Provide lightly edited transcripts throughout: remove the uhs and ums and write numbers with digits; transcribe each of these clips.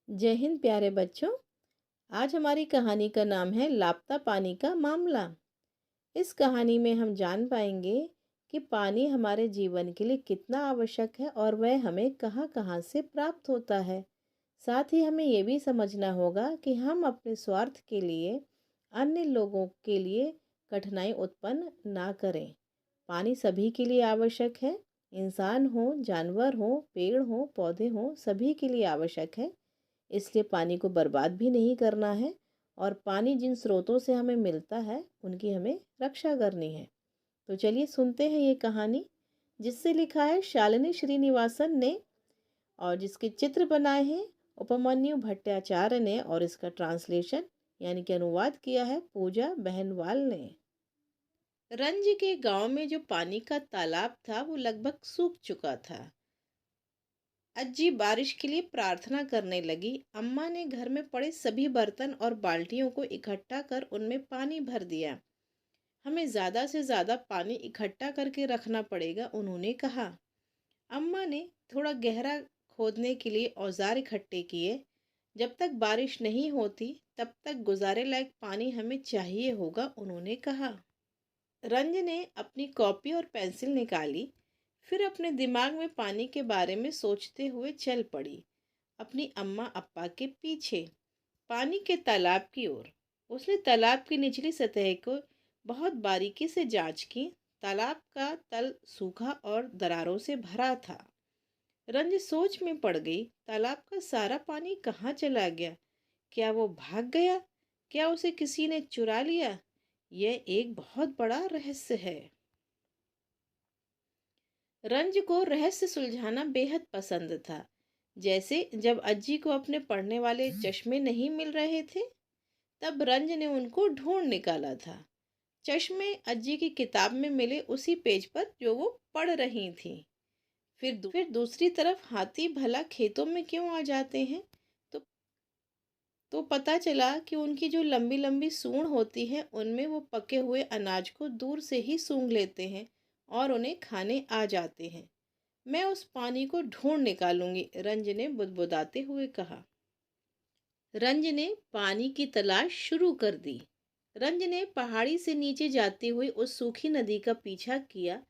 जय हिंद प्यारे बच्चों। आज हमारी कहानी का नाम है लापता पानी का मामला। इस कहानी में हम जान पाएंगे कि पानी हमारे जीवन के लिए कितना आवश्यक है और वह हमें कहाँ कहाँ से प्राप्त होता है। साथ ही हमें ये भी समझना होगा कि हम अपने स्वार्थ के लिए अन्य लोगों के लिए कठिनाई उत्पन्न ना करें। पानी सभी के लिए आवश्यक है। इंसान हो, जानवर हो, पेड़ हो, पौधे हो, सभी के लिए आवश्यक है। इसलिए पानी को बर्बाद भी नहीं करना है और पानी जिन स्रोतों से हमें मिलता है उनकी हमें रक्षा करनी है। तो चलिए सुनते हैं ये कहानी, जिससे लिखा है शालिनी श्रीनिवासन ने और जिसके चित्र बनाए हैं उपमन्यु भट्टाचार्य ने और इसका ट्रांसलेशन यानी कि अनुवाद किया है पूजा बहनवाल ने। रंज के गांव में जो पानी का तालाब था वो लगभग सूख चुका था। अज्जी बारिश के लिए प्रार्थना करने लगी। अम्मा ने घर में पड़े सभी बर्तन और बाल्टियों को इकट्ठा कर उनमें पानी भर दिया। हमें ज़्यादा से ज़्यादा पानी इकट्ठा करके रखना पड़ेगा, उन्होंने कहा। अम्मा ने थोड़ा गहरा खोदने के लिए औजार इकट्ठे किए। जब तक बारिश नहीं होती तब तक गुजारे लायक पानी हमें चाहिए होगा, उन्होंने कहा। रंज ने अपनी कॉपी और पेंसिल निकाली, फिर अपने दिमाग में पानी के बारे में सोचते हुए चल पड़ी अपनी अम्मा अप्पा के पीछे पानी के तालाब की ओर। उसने तालाब की निचली सतह को बहुत बारीकी से जांच की। तालाब का तल सूखा और दरारों से भरा था। रंज सोच में पड़ गई। तालाब का सारा पानी कहाँ चला गया? क्या वो भाग गया? क्या उसे किसी ने चुरा लिया? यह एक बहुत बड़ा रहस्य है। रंज को रहस्य सुलझाना बेहद पसंद था। जैसे जब अज्जी को अपने पढ़ने वाले चश्मे नहीं मिल रहे थे, तब रंज ने उनको ढूंढ निकाला था। चश्मे अज्जी की किताब में मिले उसी पेज पर जो वो पढ़ रही थी। फिर दूसरी तरफ हाथी भला खेतों में क्यों आ जाते हैं? तो तो पता चला कि उनकी जो लंबी लंबी सूंड होती है उनमें वो पके हुए अनाज को दूर से ही सूंघ लेते हैं और उन्हें खाने आ जाते हैं। मैं उस पानी को ढूंढ निकालूंगी, रंज ने बुदबुदाते हुए कहा। रंज ने पानी की तलाश शुरू कर दी। रंज ने पहाड़ी से नीचे जाती हुई उस सूखी नदी का पीछा किया।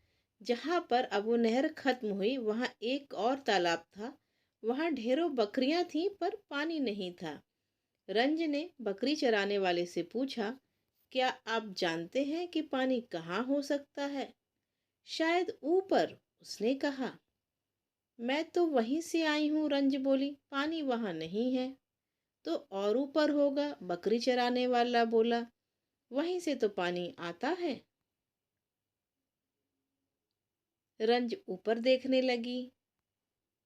जहां पर अब वो नहर खत्म हुई वहां एक और तालाब था। वहां ढेरों बकरियां थीं पर पानी नहीं था। रंज ने बकरी चराने वाले से पूछा, क्या आप जानते हैं कि पानी कहाँ हो सकता है? शायद ऊपर, उसने कहा। मैं तो वहीं से आई हूँ, रंज बोली। पानी वहां नहीं है। तो और ऊपर होगा, बकरी चराने वाला बोला। वहीं से तो पानी आता है। रंज ऊपर देखने लगी।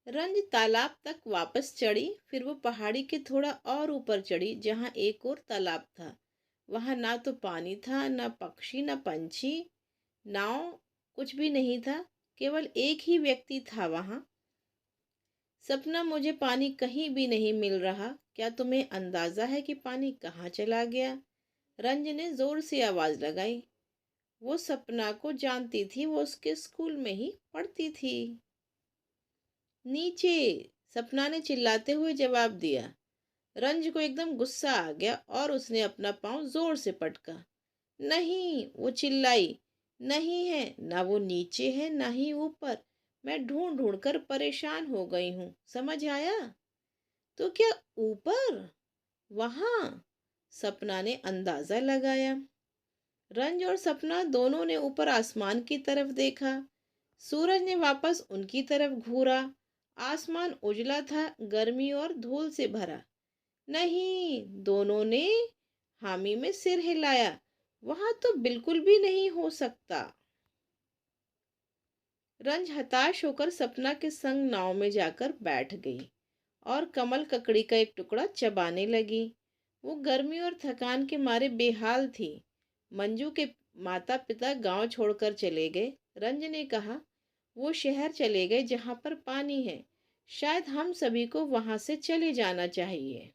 रंज तालाब तक वापस चढ़ी। फिर वो पहाड़ी के थोड़ा और ऊपर चढ़ी जहां एक और तालाब था। वहां ना तो पानी था, ना पक्षी, ना पंछी, नाव, कुछ भी नहीं था। केवल एक ही व्यक्ति था वहां। सपना, मुझे पानी कहीं भी नहीं मिल रहा। क्या तुम्हें अंदाजा है कि पानी कहाँ चला गया? रंज ने जोर से आवाज लगाई। वो सपना को जानती थी, वो उसके स्कूल में ही पढ़ती थी। नीचे, सपना ने चिल्लाते हुए जवाब दिया। रंज को एकदम गुस्सा आ गया और उसने अपना पाँव जोर से पटका। नहीं, वो चिल्लाई, नहीं है, ना वो नीचे है ना ही ऊपर। मैं ढूंढ ढूंढ कर परेशान हो गई हूँ, समझ आया? तो क्या ऊपर, वहां? सपना ने अंदाजा लगाया। रंज और सपना दोनों ने ऊपर आसमान की तरफ देखा। सूरज ने वापस उनकी तरफ घूरा। आसमान उजला था, गर्मी और धूल से भरा। नहीं, दोनों ने हामी में सिर हिलाया। वहां तो बिल्कुल भी नहीं हो सकता। रंज हताश होकर सपना के संग नाव में जाकर बैठ गई और कमल ककड़ी का एक टुकड़ा चबाने लगी। वो गर्मी और थकान के मारे बेहाल थी। मंजू के माता पिता गांव छोड़कर चले गए। रंज ने कहा, वो शहर चले गए जहां पर पानी है। शायद हम सभी को वहां से चले जाना चाहिए।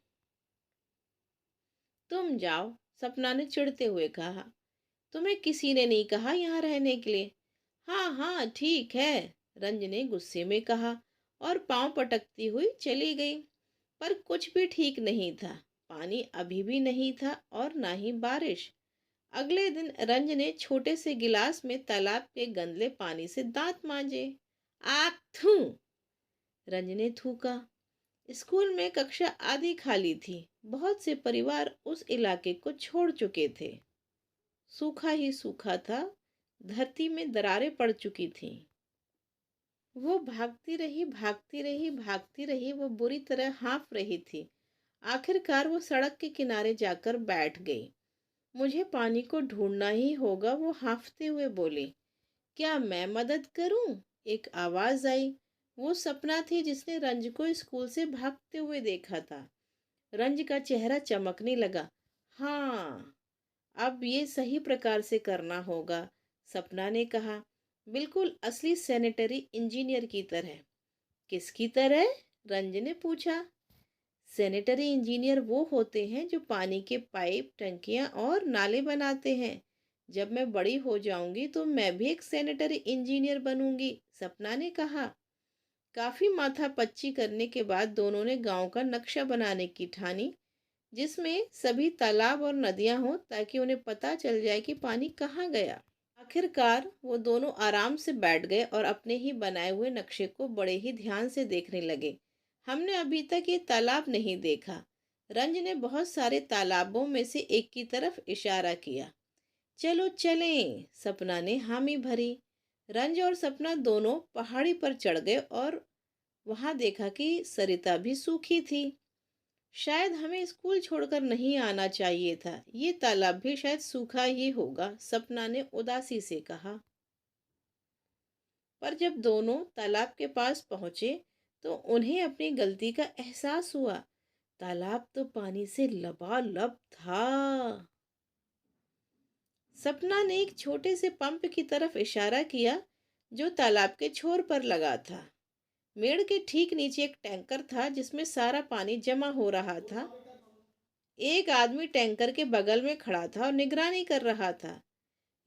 तुम जाओ, सपना ने चिढ़ते हुए कहा। तुम्हें किसी ने नहीं कहा यहाँ रहने के लिए। हाँ हाँ ठीक है, रंज ने गुस्से में कहा और पांव पटकती हुई चली गई। पर कुछ भी ठीक नहीं था। पानी अभी भी नहीं था और ना ही बारिश। अगले दिन रंज ने छोटे से गिलास में तालाब के गंदले पानी से दांत मांजे। आख थू! रंज ने थूका। स्कूल में कक्षा आधी खाली थी। बहुत से परिवार उस इलाके को छोड़ चुके थे। सूखा ही सूखा था। धरती में दरारें पड़ चुकी थीं। वो भागती रही, भागती रही, भागती रही। वो बुरी तरह हाँफ रही थी। आखिरकार वो सड़क के किनारे जाकर बैठ गई। मुझे पानी को ढूंढना ही होगा, वो हाँफते हुए बोली। क्या मैं मदद करूं? एक आवाज आई। वो सपना थी जिसने रंज को स्कूल से भागते हुए देखा था। रंज का चेहरा चमकने लगा। हाँ, अब ये सही प्रकार से करना होगा, सपना ने कहा। बिल्कुल असली सैनिटरी इंजीनियर की तरह। किसकी तरह? रंज ने पूछा। सैनिटरी इंजीनियर वो होते हैं जो पानी के पाइप, टंकियां और नाले बनाते हैं। जब मैं बड़ी हो जाऊंगी तो मैं भी एक सैनिटरी इंजीनियर बनूंगी, सपना ने कहा। काफी माथापच्ची करने के बाद दोनों ने गांव का नक्शा बनाने की ठानी, जिसमें सभी तालाब और नदियां हों ताकि उन्हें पता चल जाए कि पानी कहाँ गया। आखिरकार वो दोनों आराम से बैठ गए और अपने ही बनाए हुए नक्शे को बड़े ही ध्यान से देखने लगे। हमने अभी तक ये तालाब नहीं देखा। रंज ने बहुत सारे तालाबों में से एक की तरफ इशारा किया। चलो चलें, सपना ने हामी भरी। रंज और सपना दोनों पहाड़ी पर चढ़ गए और वहां देखा कि सरिता भी सूखी थी। शायद हमें स्कूल छोड़कर नहीं आना चाहिए था। ये तालाब भी शायद सूखा ही होगा, सपना ने उदासी से कहा। पर जब दोनों तालाब के पास पहुंचे तो उन्हें अपनी गलती का एहसास हुआ। तालाब तो पानी से लबालब था। सपना ने एक छोटे से पंप की तरफ इशारा किया जो तालाब के छोर पर लगा था। मेड़ के ठीक नीचे एक टैंकर था जिसमें सारा पानी जमा हो रहा था। एक आदमी टैंकर के बगल में खड़ा था और निगरानी कर रहा था।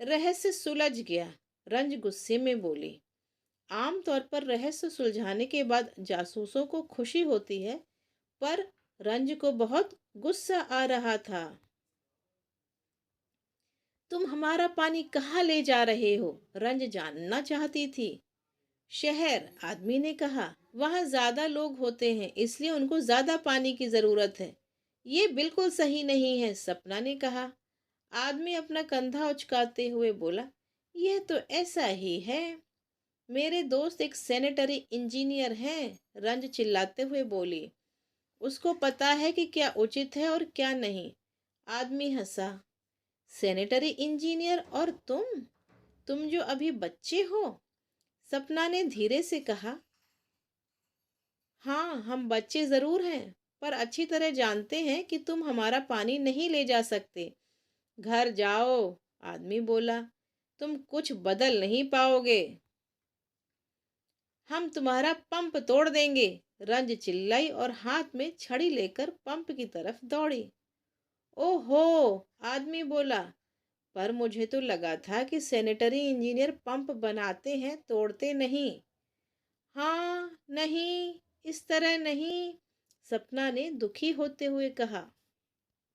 रहस्य सुलझ गया, रंज गुस्से में बोली। आमतौर पर रहस्य सुलझाने के बाद जासूसों को खुशी होती है, पर रंज को बहुत गुस्सा आ रहा था। तुम हमारा पानी कहाँ ले जा रहे हो? रंज जानना चाहती थी। शहर, आदमी ने कहा। वहां ज्यादा लोग होते हैं, इसलिए उनको ज्यादा पानी की जरूरत है। ये बिल्कुल सही नहीं है, सपना ने कहा। आदमी अपना कंधा उचकाते हुए बोला। यह तो ऐसा ही है। मेरे दोस्त एक सैनिटरी इंजीनियर हैं, रंज चिल्लाते हुए बोली। उसको पता है कि क्या उचित है और क्या नहीं। आदमी हंसा। सैनिटरी इंजीनियर और तुम जो अभी बच्चे हो, सपना ने धीरे से कहा। हाँ, हम बच्चे जरूर हैं, पर अच्छी तरह जानते हैं कि तुम हमारा पानी नहीं ले जा सकते। घर जाओ, आदमी बोला। तुम कुछ बदल नहीं पाओगे। हम तुम्हारा पंप तोड़ देंगे, रंज चिल्लाई और हाथ में छड़ी लेकर पंप की तरफ दौड़ी। ओहो, आदमी बोला। पर मुझे तो लगा था कि सैनिटरी इंजीनियर पंप बनाते हैं, तोड़ते नहीं। हाँ, नहीं, इस तरह नहीं, सपना ने दुखी होते हुए कहा।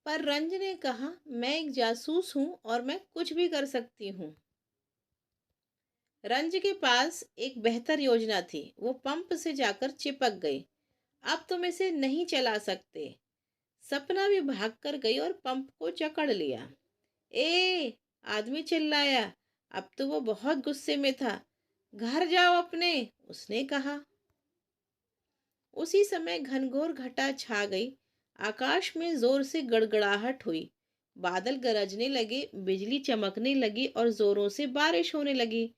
पर रंज ने कहा, मैं एक जासूस हूं और मैं कुछ भी कर सकती हूँ। रंज के पास एक बेहतर योजना थी। वो पंप से जाकर चिपक गई। अब तुम इसे नहीं चला सकते। सपना भी भागकर गई और पंप को जकड़ लिया। ए, आदमी चिल्लाया। अब तो वो बहुत गुस्से में था। घर जाओ अपने, उसने कहा। उसी समय घनघोर घटा छा गई। आकाश में जोर से गड़गड़ाहट हुई। बादल गरजने लगे, बिजली चमकने लगी और जोरों से बारिश होने लगी।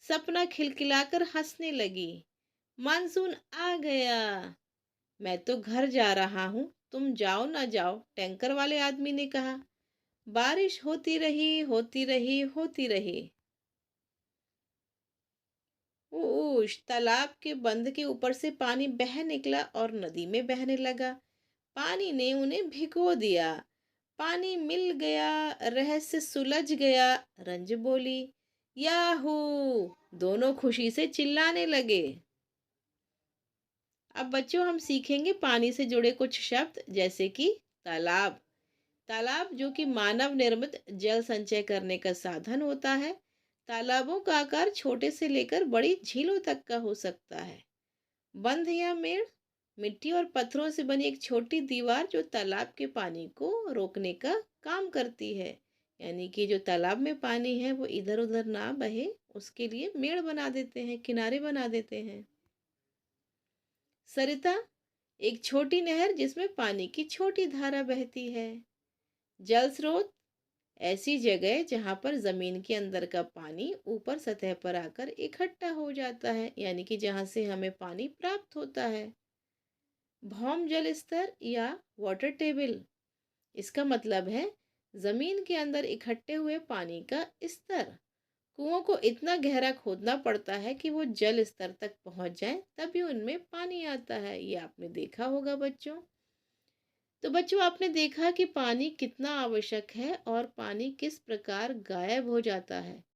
सपना खिलखिलाकर हंसने लगी। मानसून आ गया। मैं तो घर जा रहा हूँ, तुम जाओ ना जाओ, टैंकर वाले आदमी ने कहा। बारिश होती रही, होती रही, होती रही। ऊश, तालाब के बंध के ऊपर से पानी बह निकला और नदी में बहने लगा। पानी ने उन्हें भिगो दिया। पानी मिल गया, रहस्य सुलझ गया, रंज बोली। याहू! दोनों खुशी से चिल्लाने लगे। अब बच्चों हम सीखेंगे पानी से जुड़े कुछ शब्द जैसे कि तालाब। तालाब जो कि मानव निर्मित जल संचय करने का साधन होता है। तालाबों का आकार छोटे से लेकर बड़ी झीलों तक का हो सकता है। बंध या मेड़, मिट्टी और पत्थरों से बनी एक छोटी दीवार जो तालाब के पानी को रोकने का काम करती है। यानी कि जो तालाब में पानी है वो इधर उधर ना बहे, उसके लिए मेड़ बना देते हैं, किनारे बना देते हैं। सरिता एक छोटी नहर जिसमें पानी की छोटी धारा बहती है। जल स्रोत ऐसी जगह जहां पर जमीन के अंदर का पानी ऊपर सतह पर आकर इकट्ठा हो जाता है, यानी कि जहां से हमें पानी प्राप्त होता है। भौम जल स्तर या वाटर टेबल, इसका मतलब है जमीन के अंदर इकट्ठे हुए पानी का स्तर। कुओं को इतना गहरा खोदना पड़ता है कि वो जल स्तर तक पहुंच जाए, तभी उनमें पानी आता है। ये आपने देखा होगा बच्चों। तो बच्चों आपने देखा कि पानी कितना आवश्यक है और पानी किस प्रकार गायब हो जाता है।